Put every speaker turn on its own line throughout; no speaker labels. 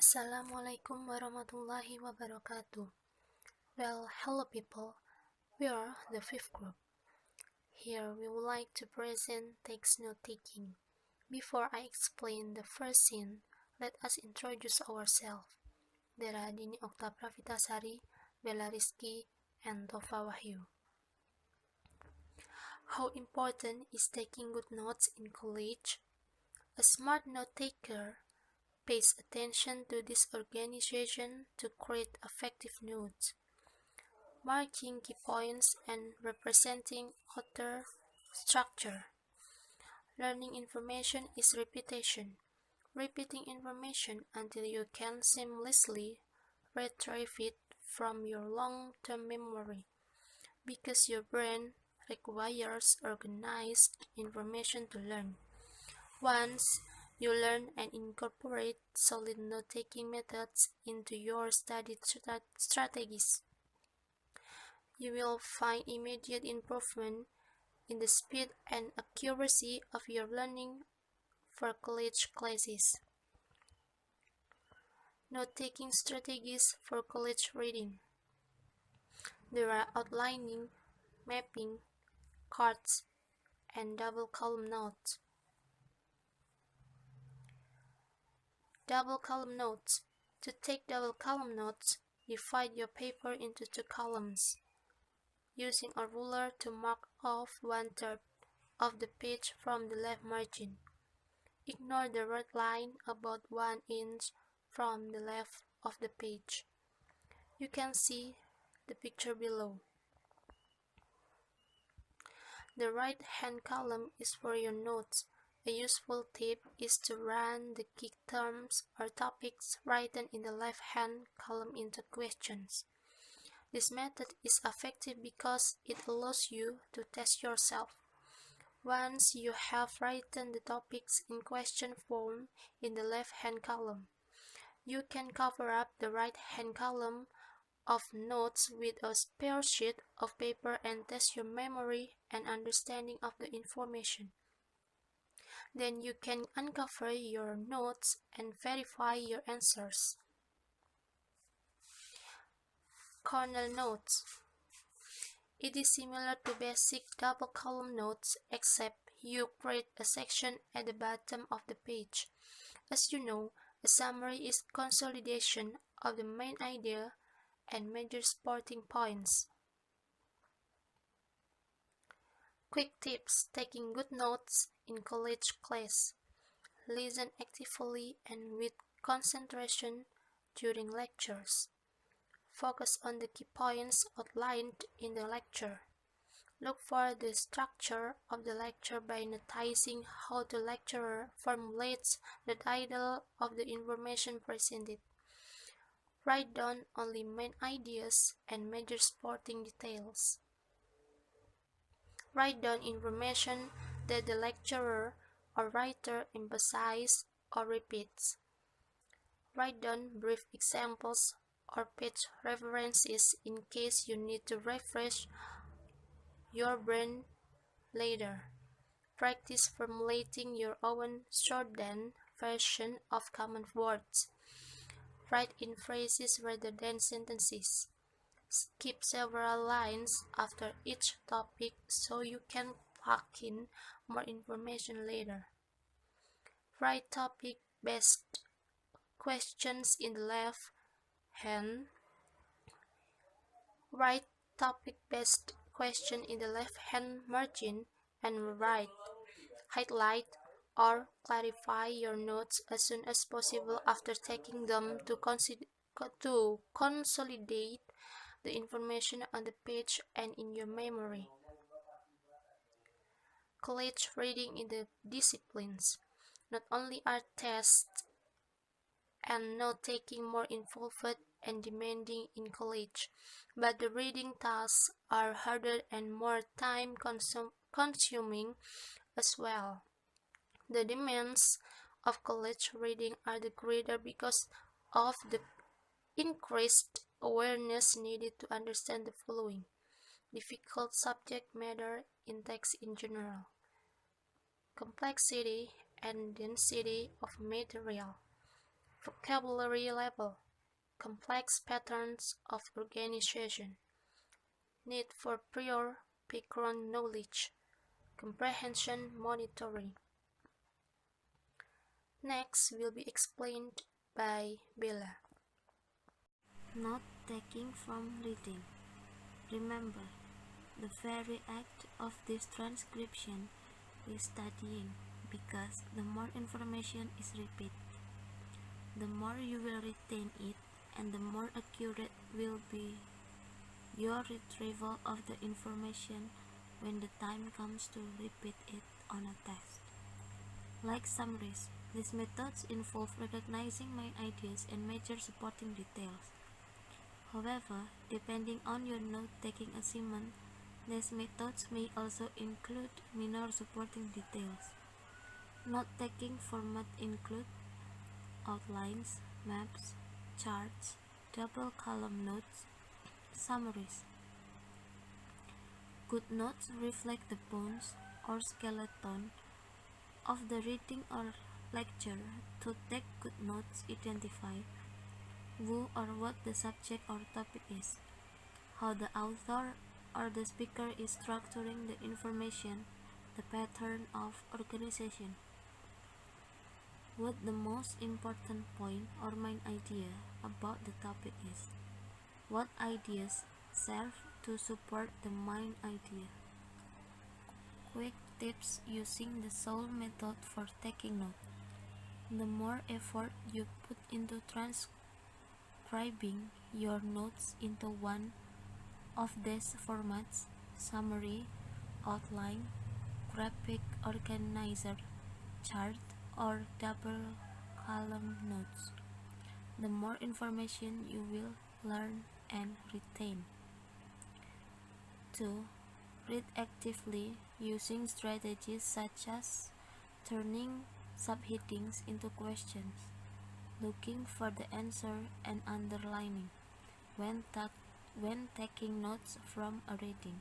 Assalamualaikum warahmatullahi wabarakatuh. Well, hello people. We are the fifth group. Here we would like to present text note taking. Before I explain the first scene, let us introduce ourselves. There are Dini, Okta, Pravitasari, Rizqy, and Tofa, Wahyu. How important is taking good notes in college? A smart note taker pays attention to this organization to create effective notes, marking key points and representing author structure. Learning information is repetition, repeating information until you can seamlessly retrieve it from your long-term memory, because your brain requires organized information to learn. Once you learn and incorporate solid note-taking methods into your study strategies, you will find immediate improvement in the speed and accuracy of your learning for college classes. Note-taking strategies for college reading. There are outlining, mapping, cards, and double column notes. Double column notes. To take double column notes, divide your paper into two columns, using a ruler to mark off 1/3 of the page from the left margin. Ignore the red line about 1 inch from the left of the page. You can see the picture below. The right-hand column is for your notes. A useful tip is to run the key terms or topics written in the left-hand column into questions. This method is effective because it allows you to test yourself. Once you have written the topics in question form in the left-hand column, you can cover up the right-hand column of notes with a spare sheet of paper and test your memory and understanding of the information. Then you can uncover your notes and verify your answers. Corner notes. It is similar to basic double column notes, except you create a section at the bottom of the page. As you know, a summary is consolidation of the main idea and major supporting points. Quick tips taking good notes in college class. Listen actively and with concentration during lectures. Focus on the key points outlined in the lecture. Look for the structure of the lecture by noticing how the lecturer formulates the title of the information presented. Write down only main ideas and major supporting details. Write down information that the lecturer or writer emphasizes or repeats. Write down brief examples or page references in case you need to refresh your brain later. Practice formulating your own shorthand version of common words. Write in phrases rather than sentences. Skip several lines after each topic so you can pack in more information later. Write topic-based questions in the left hand. Write topic-based question in the left-hand margin and highlight, or clarify your notes as soon as possible after taking them to consolidate the information on the page and in your memory. College reading in the disciplines. Not only are tests and note-taking more involved and demanding in college, but the reading tasks are harder and more time-consuming as well. The demands of college reading are the greater because of the increased awareness needed to understand the following difficult subject matter in text in general: complexity and density of material, vocabulary level, complex patterns of organization, need for prior background knowledge, comprehension monitoring. Next will be explained by Bella.
Note taking from reading. Remember, the very act of this transcription is studying, because the more information is repeated, the more you will retain it, and the more accurate will be your retrieval of the information when the time comes to repeat it on a test. Like summaries, these methods involve recognizing main ideas and major supporting details. However, depending on your note-taking assignment, these methods may also include minor supporting details. Note-taking format include outlines, maps, charts, double column notes, summaries. Good notes reflect the bones or skeleton of the reading or lecture. To take good notes, identify who or what the subject or topic is, how the author or the speaker is structuring the information, the pattern of organization, what the most important point or main idea about the topic is, what ideas serve to support the main idea. Quick tips using the SOUL method for taking notes. The more effort you put into transcribing your notes into one of these formats, summary, outline, graphic organizer, chart, or double column notes, the more information you will learn and retain. 2. Read actively using strategies such as turning subheadings into questions, looking for the answer, and underlining when taking notes from a reading.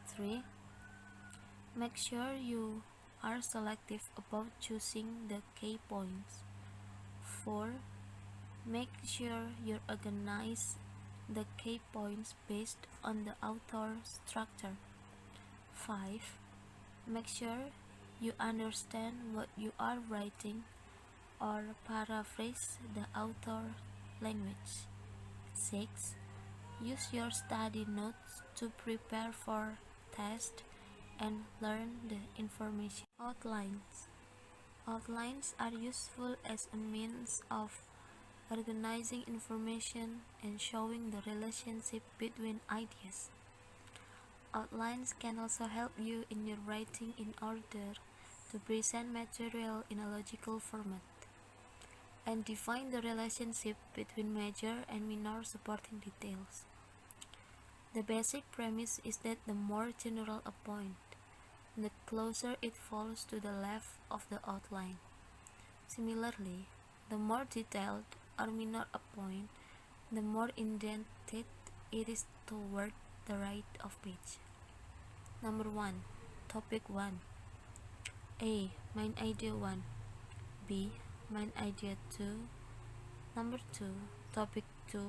3. Make sure you are selective about choosing the key points. 4. Make sure you organize the key points based on the author's structure. 5. Make sure you understand what you are writing or paraphrase the author's language. 6. Use your study notes to prepare for tests and learn the information. Outlines. Outlines are useful as a means of organizing information and showing the relationship between ideas. Outlines can also help you in your writing in order to present material in a logical format and define the relationship between major and minor supporting details. The basic premise is that the more general a point, the closer it falls to the left of the outline. Similarly, the more detailed or minor a point, the more indented it is toward the right of page. Number 1. Topic 1. A. Main idea 1. B. Main idea 2. Number 2. Topic 2.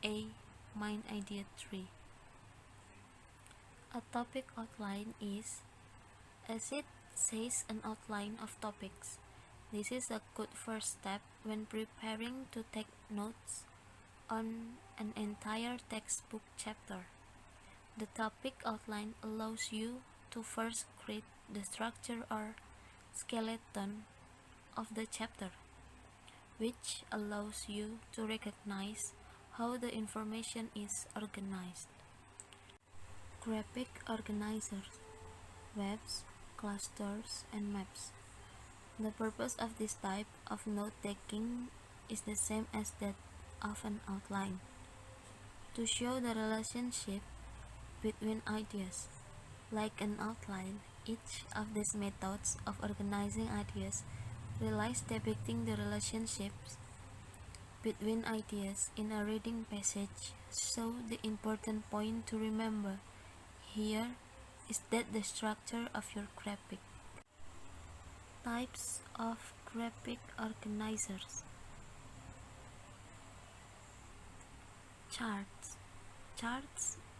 A. Main idea 3. A topic outline is, as it says, an outline of topics. This is a good first step when preparing to take notes on an entire textbook chapter. The topic outline allows you to first create the structure or skeleton of the chapter, which allows you to recognize how the information is organized. Graphic organizers, webs, clusters, and maps. The purpose of this type of note-taking is the same as that of an outline: to show the relationship between ideas. Like an outline, each of these methods of organizing ideas relies depicting the relationships between ideas in a reading passage. So the important point to remember here is that the structure of your graphic. Types of graphic organizers. Charts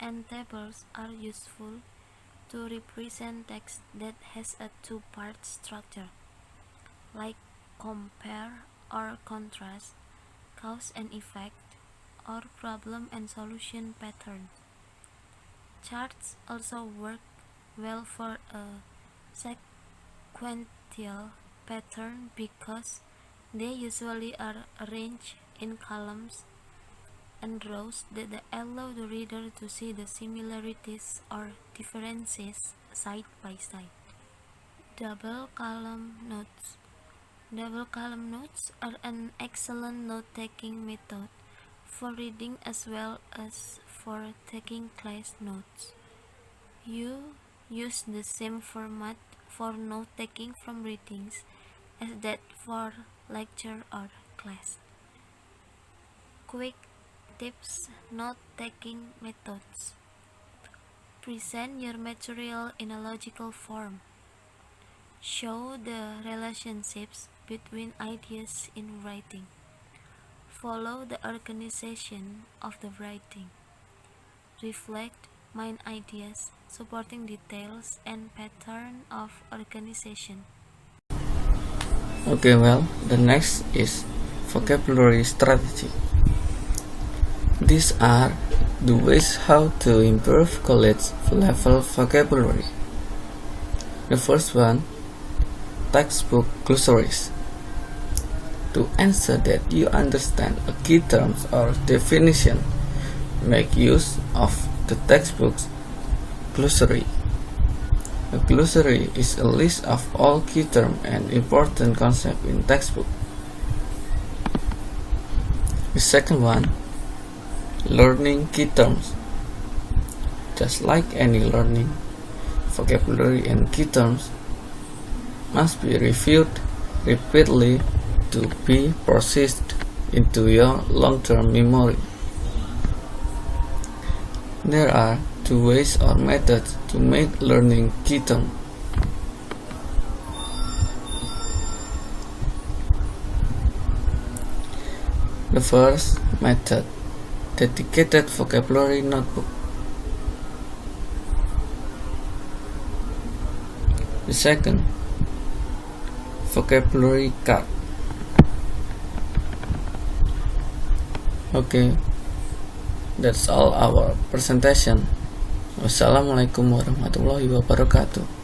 and tables are useful to represent text that has a two-part structure, like compare or contrast, cause and effect, or problem and solution patterns. Charts also work well for a sequential pattern because they usually are arranged in columns and rows that allow the reader to see the similarities or differences side by side. Double column notes. Double column notes are an excellent note-taking method for reading as well as for taking class notes. You use the same format for note-taking from readings as that for lecture or class. Quick tips: note-taking methods. Present your material in a logical form. Show the relationships between ideas in writing. Follow the organization of the writing. Reflect main ideas, supporting details and pattern of organization.
Okay, well, the next is vocabulary strategy. These are the ways how to improve college level vocabulary. The first one, textbook glossaries. To ensure that you understand a key terms or definition, make use of the textbook's glossary. A glossary is a list of all key terms and important concepts in textbook. The second one, learning key terms. Just like any learning, vocabulary and key terms must be reviewed repeatedly to be processed into your long-term memory. There are two ways or methods to make learning key terms. The first method, dedicated vocabulary notebook. The second, vocabulary card. Okay, that's all our presentation. Wassalamualaikum warahmatullahi wabarakatuh.